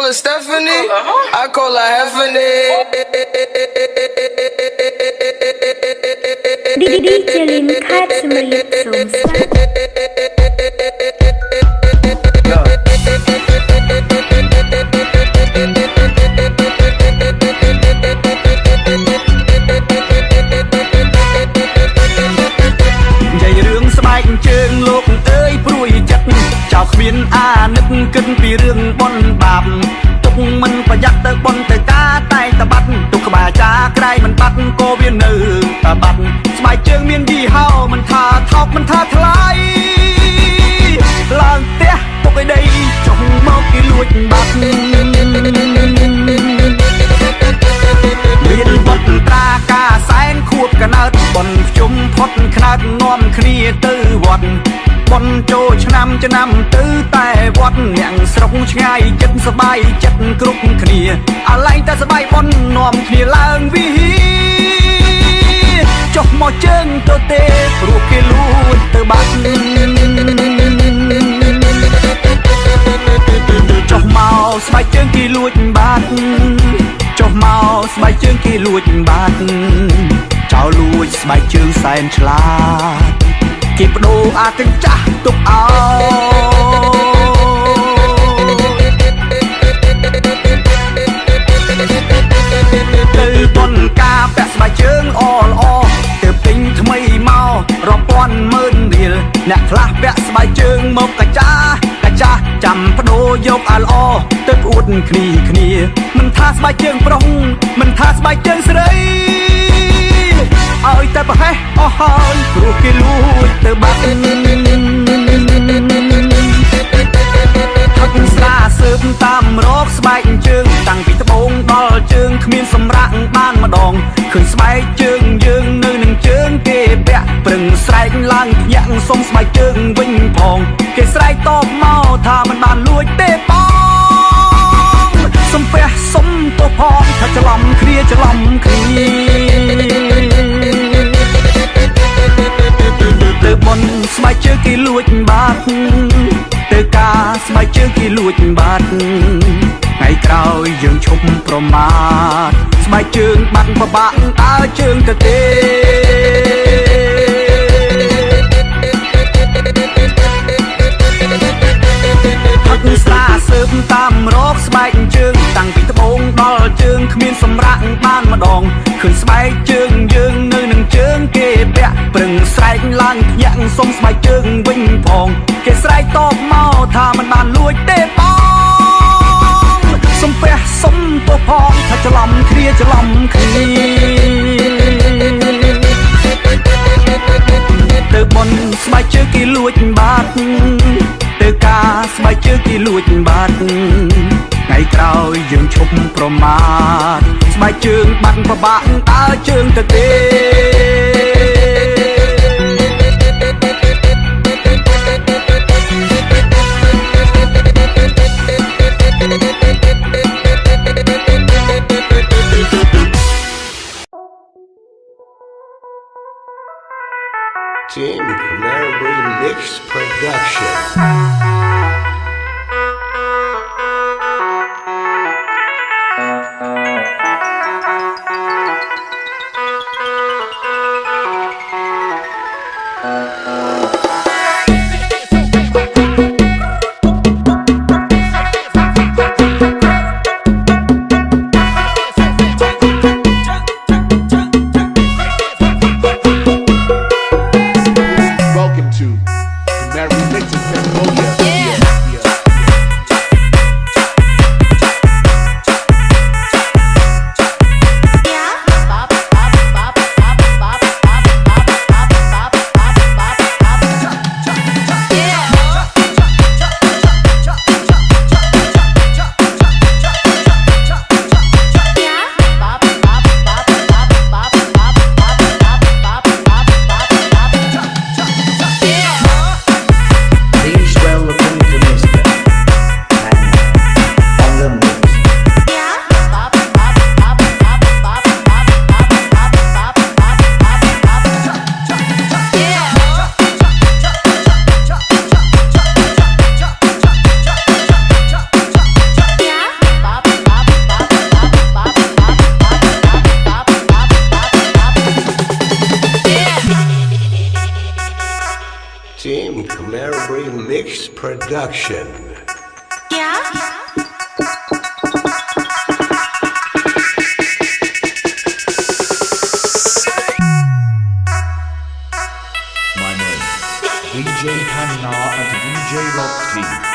call her Stephanie. I call her Heffany. DJ Lin ខេត្តសៀមរាបសូមស្វាគមន៍ ចៅគ្មានអានឹកគិតពីរឿងបនបាបទុកមិនប្រយ័ត្នទៅបនទៅការតែតបាត់ទុកក្បាលចាក្រៃមិនបាត់ក៏វានៅតបាត់ស្បែកជើងមានយីហោមិនថាថោកមិនថាថ្លៃឡើងផ្ទះទុកឲ្យដីចុះមកគេលួចបាត់មានបត់ត្រាការសែនខួបកណើតបនជុំផុតខ្នើតនាំគ្នាទៅវត្តបនចូលឆ្នាំទៅតែវត្តអ្នកស្រុកឆ្ងាយចិត្តសបាយចិត្តគ្រប់គ្នាអាឡែងតែសបាយបននាំគ្នាឡើងវិហារចុះមកជើងទៅទេព្រោះគេលួចទៅបាត់ចុះមកស្បែកជើងគេលួចបាត់ចុះមកស្បែកជើងគេលួចបាត់ចោលលួចស្បែកជើងសែនឆ្លាតគេបដូរអាទិញចាស់ទុកឲ្យទៅបនការពាក់ស្បែកជើងល្អទៅទិញថ្មីមករាប់ពាន់ម៉ឺនរៀលអ្នកខ្លះពាក់ស្បែកជើងមកកាចាចាំបដូរយកអាល្អទៅអួតគ្នាមិនថាស្បែកជើងប្រុសមិនថាស្បែកជើងស្រីឲ្យតែប្រហែសអស់ហើយព្រោះគេលួចទៅបាត់ថឹកស្រាសើបតាមរកស្បែកជើងតាំងពីត្បូងដល់ជើងគ្មានសម្រាកបានម្ដងឃើញស្បែកជើងយើងនៅនឹងជើងគេពាក់ប្រឹងស្រែកឡើងភ្ញាក់សុំស្បែកជើងវិញផងគេស្រែកតបមកថាមិនបានលួចទេបងសំពះសុំទៅផងថាច្រឡំគ្នាទៅបនស្បែកជើងគេលួចបាត់ទៅការស្បែកជើងគេលួចបាត់ថ្ងៃក្រោយយើងឈប់ប្រមាថស្បែកជើងបាត់ពិបាកដើរជើងទៅទេថឹកស្រាសើបតាមរកស្បែកជើងតាំងពីត្បូងដល់ជើងគ្មានសម្រាកបានម្ដងឃើញស្បែកជើងយើងនៅនឹងជើងគេពាក់ប្រឹងស្រែកឡើងភ្ញាក់សុំស្បែកជើងវិញផងគេស្រែកតបមកថាមិនបានលួចទេបងសំពះសុំទៅផងថាច្រឡំគ្នាទៅបនស្បែកជើងគេលួចបាត់ទៅការស្បែកជើងគេលួចបាត់ថ្ងៃក្រោយយើងឈប់ប្រមាថស្បែកជើងបាត់ពិបាកដើរជើងទៅទេJamie Camaro Mix Production. Welcome to Camaro Mix Cambodia. Yeah. Production. My name, DJ Kanna and DJ Rock Team.